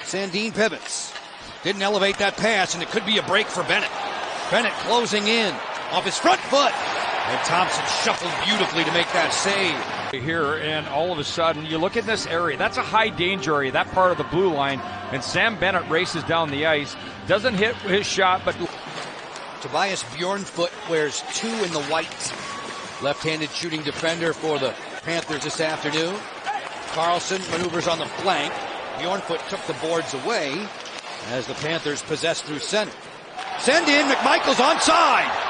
Sandin pivots. Didn't elevate that pass, and it could be a break for Bennett. Bennett closing in off his front foot. And Thompson shuffled beautifully to make that save. Here, and all of a sudden, you look at this area. That's a high danger area, that part of the blue line. And Sam Bennett races down the ice. Doesn't hit his shot, but Tobias Bjornfoot wears 2 in the white. Left-handed shooting defender for the Panthers this afternoon. Carlson maneuvers on the flank. Bjornfoot took the boards away as the Panthers possess through center. Send in, McMichael's onside.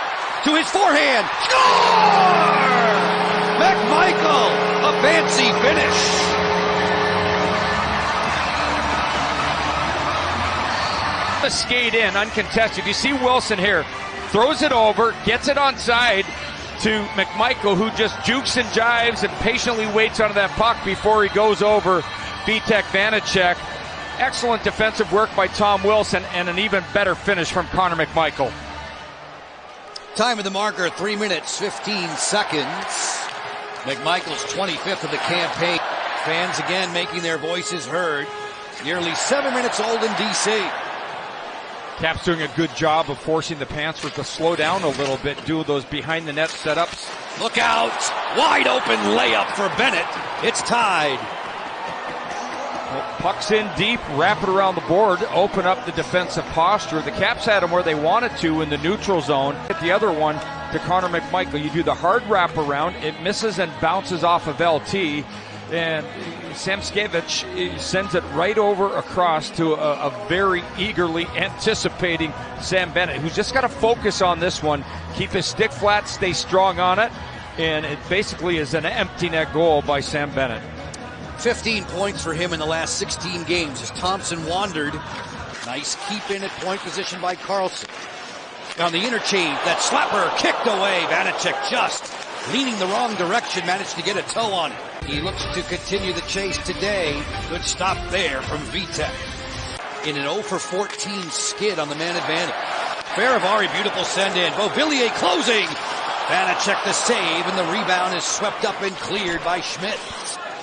To his forehand. Score! McMichael, a fancy finish. The skate in, uncontested. You see Wilson here. Throws it over, gets it onside to McMichael, who just jukes and jives and patiently waits on that puck before he goes over Vitek Vanacek. Excellent defensive work by Tom Wilson and an even better finish from Connor McMichael. Time of the marker, 3 minutes, 15 seconds. McMichael's 25th of the campaign. Fans again making their voices heard. Nearly 7 minutes old in D.C. Cap's doing a good job of forcing the Panthers to slow down a little bit, do those behind-the-net setups. Look out! Wide open layup for Bennett. It's tied. Well, puck's in deep, wrap it around the board, open up the defensive posture. The Caps had them where they wanted to in the neutral zone. Hit the other one to Connor McMichael. You do the hard wrap around, it misses and bounces off of LT. And Samskevich sends it right over across to a very eagerly anticipating Sam Bennett, who's just got to focus on this one, keep his stick flat, stay strong on it, and it basically is an empty net goal by Sam Bennett. 15 points for him in the last 16 games as Thompson wandered. Nice keep in at point position by Carlson. On the interchange, that slapper kicked away. Vanacek just leaning the wrong direction, managed to get a toe on it. He looks to continue the chase today. Good stop there from Vitek. In an 0 for 14 skid on the man advantage. Farivari, beautiful send in. Beauvillier closing. Vanacek the save, and the rebound is swept up and cleared by Schmidt.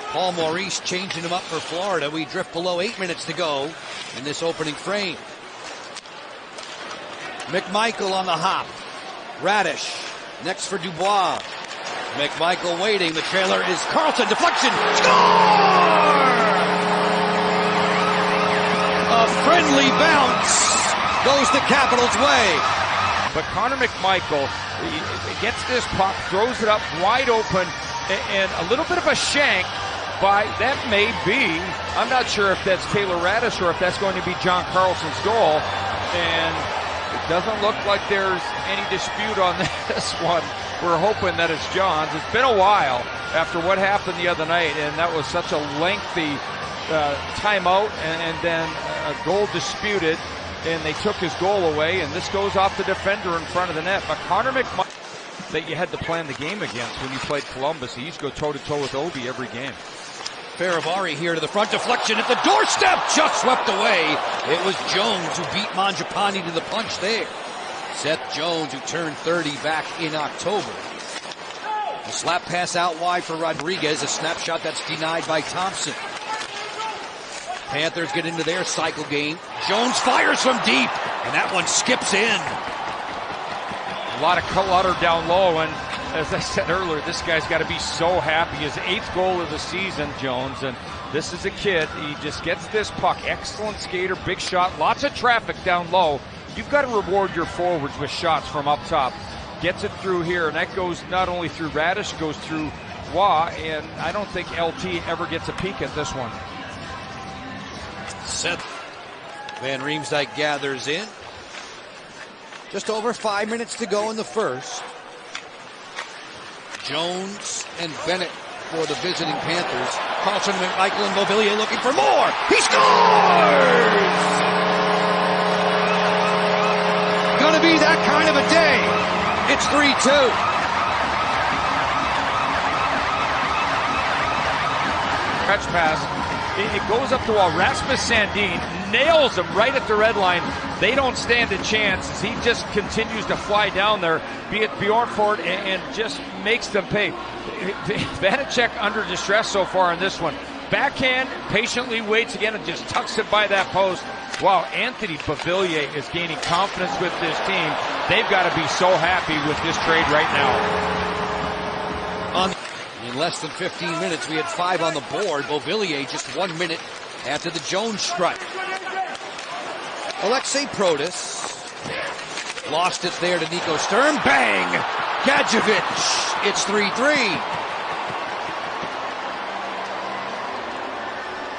Paul Maurice changing him up for Florida. We drift below 8 minutes to go in this opening frame. McMichael on the hop. Radish next for Dubois. McMichael waiting. The trailer is Carlson. Deflection. Score! A friendly bounce goes the Capitals' way. But Connor McMichael gets this puck, throws it up wide open, and a little bit of a shank by, that may be, I'm not sure if that's Taylor Radish or if that's going to be John Carlson's goal. And it doesn't look like there's any dispute on this one. We're hoping that it's John's. It's been a while after what happened the other night, and that was such a lengthy timeout and then a goal disputed, and they took his goal away, and this goes off the defender in front of the net. But Connor McMichael, that you had to plan the game against when you played Columbus. He used to go toe-to-toe with Obi every game. Farivari here to the front, deflection at the doorstep, just swept away. It was Jones who beat Mangiapane to the punch there. Seth Jones, who turned 30 back in October. A slap pass out wide for Rodriguez, a snapshot that's denied by Thompson. Panthers get into their cycle game. Jones fires from deep, and that one skips in. A lot of clutter down low, and as I said earlier, this guy's got to be so happy. His 8th goal of the season, Jones, and this is a kid. He just gets this puck. Excellent skater, big shot, lots of traffic down low. You've got to reward your forwards with shots from up top. Gets it through here, and that goes not only through Radish, goes through Wah, and I don't think LT ever gets a peek at this one. Seth Van Riemsdyk gathers in. Just over 5 minutes to go in the first. Jones and Bennett for the visiting Panthers. Carlson, McMichael, and Beauvillier looking for more. He scores! Gonna be that kind of a day. It's 3-2. Stretch pass. It goes up to Rasmus Sandin, nails him right at the red line. They don't stand a chance as he just continues to fly down there, be it Bjornford, and just makes them pay. Vanacek under distress so far in this one. backhand, patiently waits again and just tucks it by that post. Wow, Anthony Beauvillier is gaining confidence with this team. They've got to be so happy with this trade right now. In less than 15 minutes, we had 5 on the board. Beauvillier just 1 minute after the Jones strike. Alexei Protas lost it there to Nico Sturm. Bang! Gadjevich. It's 3-3.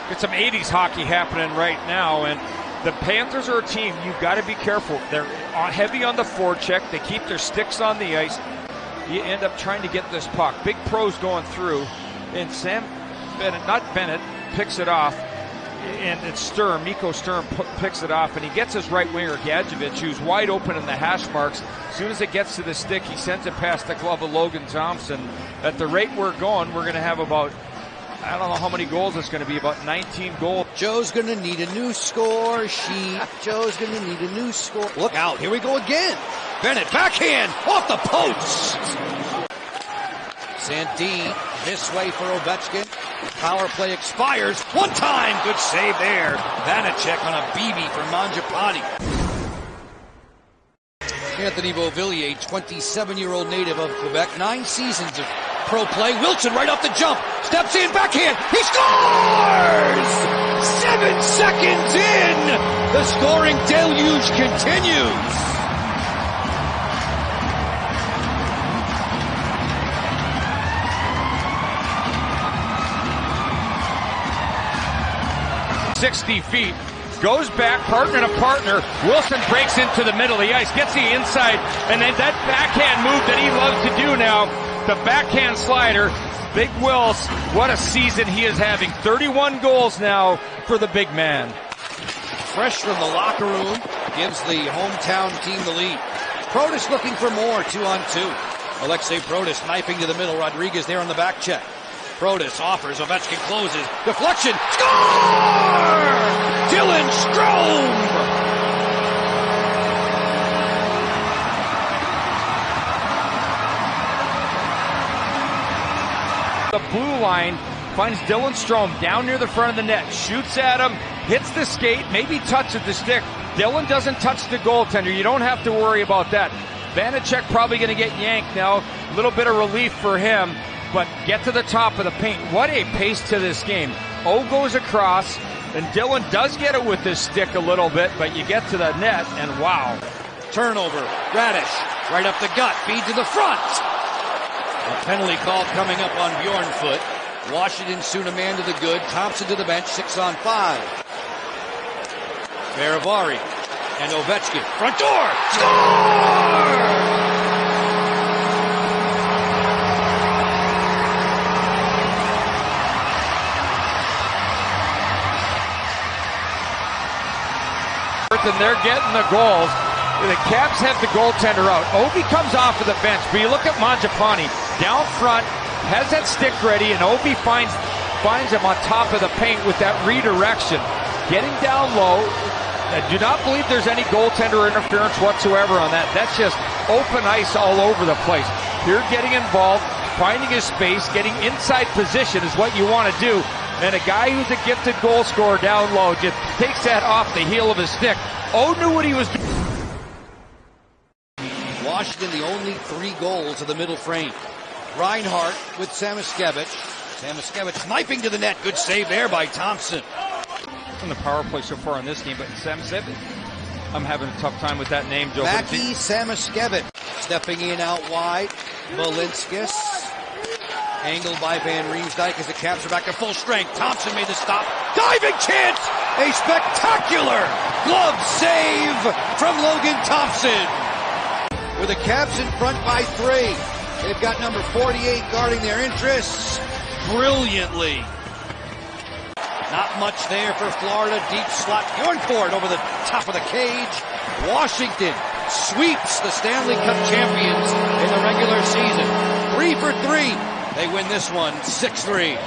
Get some 80s hockey happening right now, and the Panthers are a team you've got to be careful. They're heavy on the forecheck. They keep their sticks on the ice. You end up trying to get this puck. Big pros going through, and Sam Bennett, not Bennett, picks it off, and it's Sturm. Nico Sturm picks it off, and he gets his right winger Gadjevich, who's wide open in the hash marks. As soon as it gets to the stick, he sends it past the glove of Logan Thompson. At the rate we're going, we're going to have about, I don't know how many goals it's going to be, about 19 goals. Joe's going to need a new score sheet. Joe's going to need a new score. Look out, here we go again. Bennett, backhand, off the post. Sandin, this way for Ovechkin. Power play expires. One time, good save there. Vanacek on a BB for Mangiapane. Anthony Beauvillier, 27-year-old native of Quebec, 9 seasons of pro play. Wilson right off the jump, steps in, backhand, he scores! 7 seconds in, the scoring deluge continues. "60 feet, goes back, partner to partner. Wilson breaks into the middle of the ice, gets the inside, and then that backhand move that he loves to do now, the backhand slider. Big Wills, what a season he is having. 31 goals now for the big man. Fresh from the locker room, gives the hometown team the lead. Protas looking for more, 2-on-2. Alexei Protas knifing to the middle. Rodriguez there on the back check. Protas offers, Ovechkin closes, deflection, score! Dylan Strome! The blue line finds Dylan Strome down near the front of the net, shoots at him, hits the skate, maybe touches the stick. Dylan doesn't touch the goaltender. You don't have to worry about that. Vanacek probably going to get yanked now. A little bit of relief for him, but get to the top of the paint. What a pace to this game. O goes across, and Dylan does get it with his stick a little bit, but you get to the net, and wow. Turnover, Radish, right up the gut, feed to the front. A penalty call coming up on Bjornfoot. Washington soon a man to the good. Thompson to the bench, 6-on-5. Baravari and Ovechkin, front door, score! And they're getting the goals. The Caps have the goaltender out. Obi comes off of the bench, but you look at Mangiapane down front, has that stick ready, and Obi finds him on top of the paint with that redirection. Getting down low. I do not believe there's any goaltender interference whatsoever on that. That's just open ice all over the place. Here getting involved, finding his space, getting inside position is what you want to do. And a guy who's a gifted goal scorer down low just takes that off the heel of his stick. O knew what he was doing. Washington, the only 3 goals of the middle frame. Reinhart with Samoskevich. Samoskevich sniping to the net. Good save there by Thompson. From the power play so far in this game, but Samoskevich, I'm having a tough time with that name, Joe. Mackie Samoskevich stepping in out wide. Balinskis. Angled by Van Riemsdyk as the Caps are back to full strength. Thompson made the stop. Diving chance! A spectacular glove save from Logan Thompson. With the Caps in front by 3. They've got number 48 guarding their interests brilliantly. Not much there for Florida. Deep slot. Bjornfort over the top of the cage. Washington sweeps the Stanley Cup champions in the regular season. 3 for 3. They win this one 6-3.